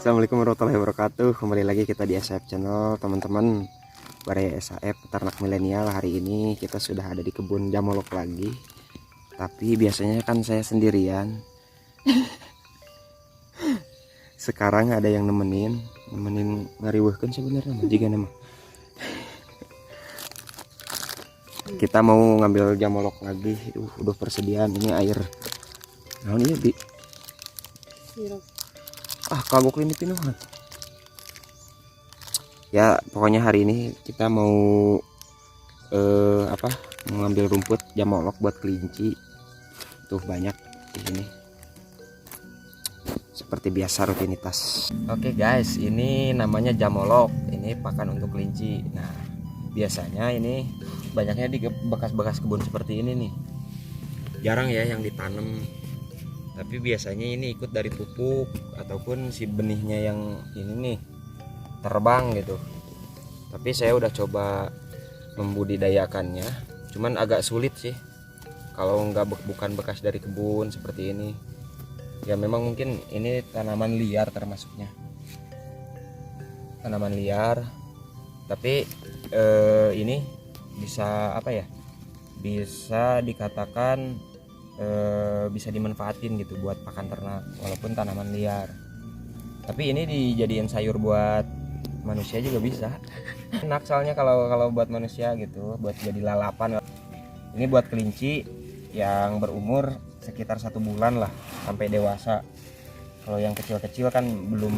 Assalamualaikum warahmatullahi wabarakatuh. Kembali lagi kita di SAF Channel, teman-teman. Baraya SAF peternak milenial. Hari ini kita sudah ada di kebun jamolok lagi. Tapi biasanya kan saya sendirian. Sekarang ada yang nemenin ngariweuhkeun sebenarnya jika nama. Kita mau ngambil jamolok lagi. Udah persediaan ini air. Nah, ini di kagok ini pinuhan. Ya pokoknya hari ini kita mau mengambil rumput jamolok buat kelinci. Tuh banyak di sini. Seperti biasa rutinitas. Oke guys, ini namanya jamolok. Ini pakan untuk kelinci. Nah, biasanya ini banyaknya di bekas-bekas kebun seperti ini nih. Jarang ya yang ditanam. Tapi biasanya ini ikut dari pupuk ataupun si benihnya yang ini nih terbang gitu. Tapi saya udah coba membudidayakannya, cuman agak sulit sih kalau bukan bekas dari kebun seperti ini. Ya memang mungkin ini tanaman liar termasuknya, tanaman liar. Tapi ini bisa bisa dikatakan bisa dimanfaatin gitu buat pakan ternak walaupun tanaman liar. Tapi ini dijadiin sayur buat manusia juga bisa. Enak soalnya kalau buat manusia gitu, buat jadi lalapan. Ini buat kelinci yang berumur sekitar 1 bulan lah sampai dewasa. Kalau yang kecil-kecil kan belum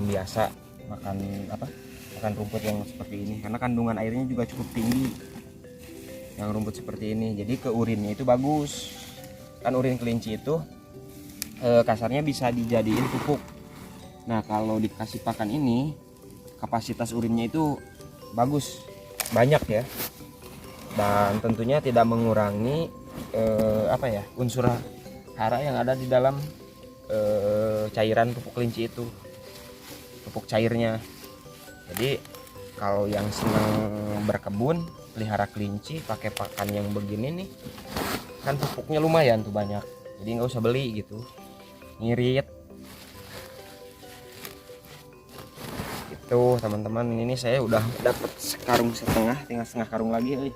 biasa makan rumput yang seperti ini, karena kandungan airnya juga cukup tinggi yang rumput seperti ini. Jadi ke urinnya itu bagus kan. Urin kelinci itu kasarnya bisa dijadiin pupuk. Nah kalau dikasih pakan ini, kapasitas urinnya itu bagus, banyak ya, dan tentunya tidak mengurangi unsur hara yang ada di dalam cairan pupuk kelinci itu, pupuk cairnya. Jadi kalau yang senang berkebun, pelihara kelinci, pakai pakan yang begini nih, kan pupuknya lumayan tuh banyak, jadi nggak usah beli gitu, ngirit gitu teman-teman. Ini saya udah dapat sekarung setengah, tinggal setengah karung lagi.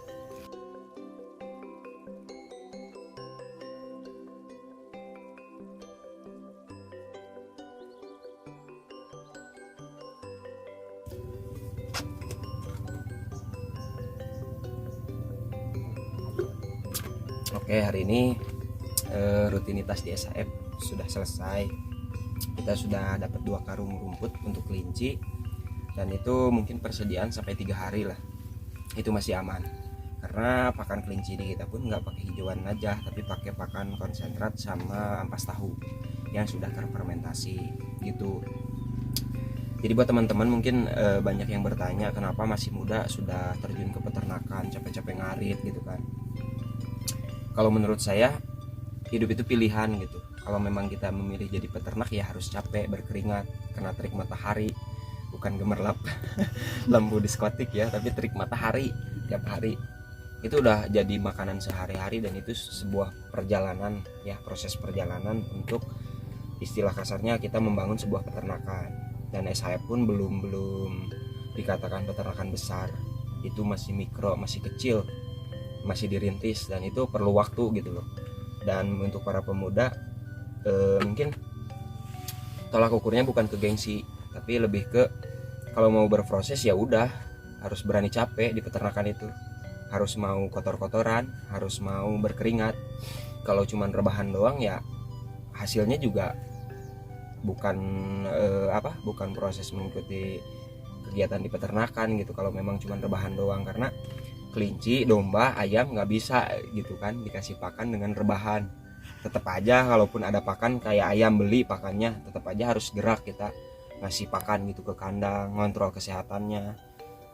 Oke, hari ini rutinitas di SAF sudah selesai. Kita sudah dapat 2 karung rumput untuk kelinci, dan itu mungkin persediaan sampai 3 hari lah. Itu masih aman, karena pakan kelinci ini kita pun nggak pakai hijauan aja, tapi pakai pakan konsentrat sama ampas tahu yang sudah terfermentasi gitu. Jadi buat teman-teman mungkin banyak yang bertanya kenapa masih muda sudah terjun ke peternakan, capek-capek ngarit gitu kan. Kalau menurut saya, hidup itu pilihan gitu. Kalau memang kita memilih jadi peternak ya harus capek, berkeringat, kena terik matahari, bukan gemerlap lampu diskotik ya, tapi terik matahari tiap hari. Itu udah jadi makanan sehari-hari, dan itu sebuah perjalanan ya, proses perjalanan untuk istilah kasarnya kita membangun sebuah peternakan. Dan saya pun belum dikatakan peternakan besar, itu masih mikro, masih kecil, masih dirintis, dan itu perlu waktu gitu loh. Dan untuk para pemuda mungkin tolak ukurnya bukan ke gengsi, tapi lebih ke kalau mau berproses ya udah harus berani capek di peternakan itu, harus mau kotor-kotoran, harus mau berkeringat. Kalau cuman rebahan doang ya hasilnya juga bukan bukan proses mengikuti kegiatan di peternakan gitu. Kalau memang cuman rebahan doang, karena kelinci, domba, ayam nggak bisa gitu kan dikasih pakan dengan rebahan. Tetap aja kalaupun ada pakan kayak ayam beli pakannya, tetap aja harus gerak kita ngasih pakan gitu ke kandang, ngontrol kesehatannya.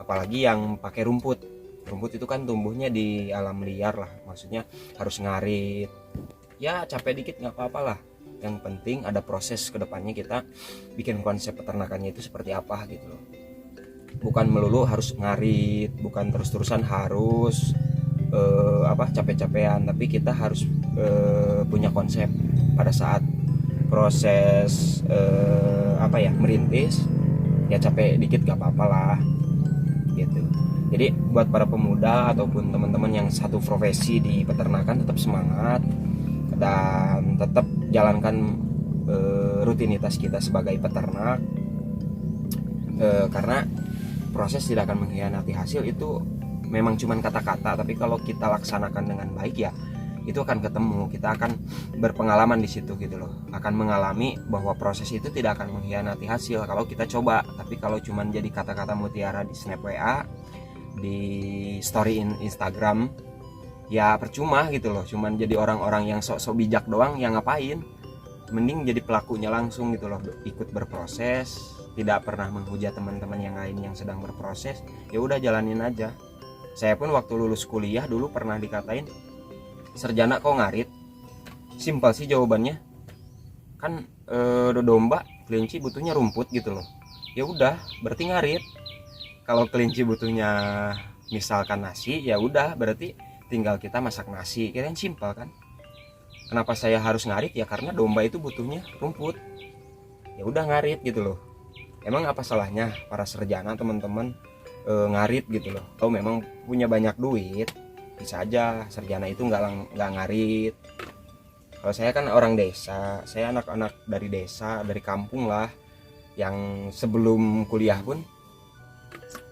Apalagi yang pakai rumput itu kan tumbuhnya di alam liar lah, maksudnya harus ngarit. Ya capek dikit nggak apa-apa lah, yang penting ada proses kedepannya kita bikin konsep peternakannya itu seperti apa gitu loh. Bukan melulu harus ngarit, bukan terus-terusan harus capek-capean, tapi kita harus punya konsep pada saat proses merintis, ya capek dikit gak apa-apa lah gitu. Jadi buat para pemuda ataupun teman-teman yang satu profesi di peternakan, tetap semangat dan tetap jalankan rutinitas kita sebagai peternak, karena proses tidak akan mengkhianati hasil. Itu memang cuman kata-kata, tapi kalau kita laksanakan dengan baik ya itu akan ketemu, kita akan berpengalaman di situ gitu loh, akan mengalami bahwa proses itu tidak akan mengkhianati hasil kalau kita coba. Tapi kalau cuman jadi kata-kata mutiara di snap WA, di story Instagram, ya percuma gitu loh, cuman jadi orang-orang yang sok-sok bijak doang, yang ngapain. Mending jadi pelakunya langsung gitu loh, ikut berproses, tidak pernah menghujat teman-teman yang lain yang sedang berproses. Ya udah jalanin aja. Saya pun waktu lulus kuliah dulu pernah dikatain, "Sarjana kok ngarit?" Simpel sih jawabannya, kan domba, kelinci butuhnya rumput gitu loh. Ya udah, berarti ngarit. Kalau kelinci butuhnya misalkan nasi, ya udah berarti tinggal kita masak nasi. Kirain simpel kan? Kenapa saya harus ngarit? Ya karena domba itu butuhnya rumput. Ya udah ngarit gitu loh. Emang apa salahnya para sarjana teman-teman ngarit gitu loh? Kalau memang punya banyak duit, bisa aja sarjana itu nggak ngarit. Kalau saya kan orang desa, saya anak-anak dari desa, dari kampung lah, yang sebelum kuliah pun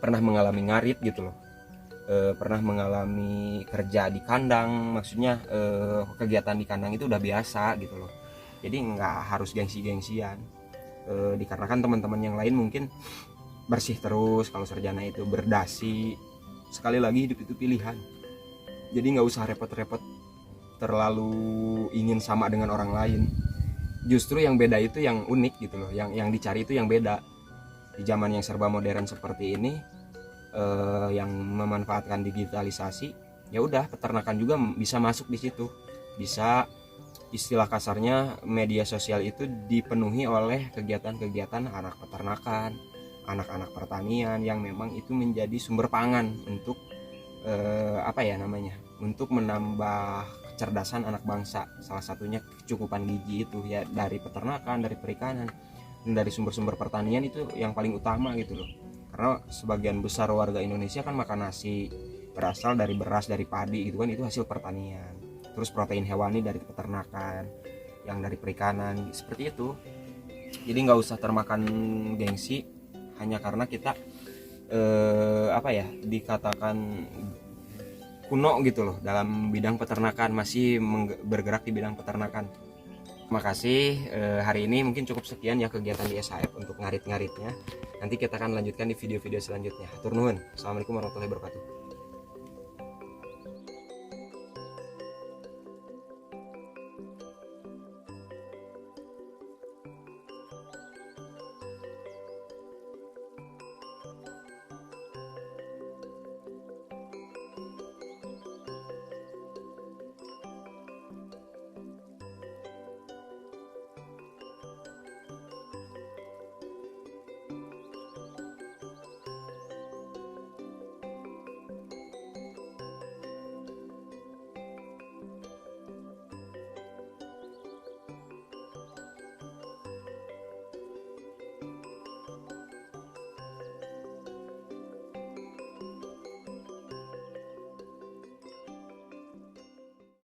pernah mengalami ngarit gitu loh. Pernah mengalami kerja di kandang, maksudnya kegiatan di kandang itu udah biasa gitu loh. Jadi nggak harus gengsi-gengsian, dikarenakan teman-teman yang lain mungkin bersih terus, kalau sarjana itu berdasi. Sekali lagi, hidup itu pilihan, jadi nggak usah repot-repot terlalu ingin sama dengan orang lain. Justru yang beda itu yang unik gitu loh, yang dicari itu yang beda. Di zaman yang serba modern seperti ini, yang memanfaatkan digitalisasi, ya udah peternakan juga bisa masuk di situ. Bisa, istilah kasarnya, media sosial itu dipenuhi oleh kegiatan-kegiatan anak peternakan, anak-anak pertanian yang memang itu menjadi sumber pangan untuk untuk menambah kecerdasan anak bangsa. Salah satunya kecukupan gizi itu ya dari peternakan, dari perikanan, dan dari sumber-sumber pertanian itu yang paling utama gitu loh. Karena sebagian besar warga Indonesia kan makan nasi berasal dari beras, dari padi gitu kan, itu hasil pertanian. Terus protein hewani dari peternakan, yang dari perikanan, seperti itu. Jadi nggak usah termakan gengsi hanya karena kita dikatakan kuno gitu loh dalam bidang peternakan, masih bergerak di bidang peternakan. Terima kasih. Hari ini mungkin cukup sekian ya kegiatan di SHF untuk ngarit-ngaritnya. Nanti kita akan lanjutkan di video-video selanjutnya. Hatur nuhun. Assalamualaikum warahmatullahi wabarakatuh.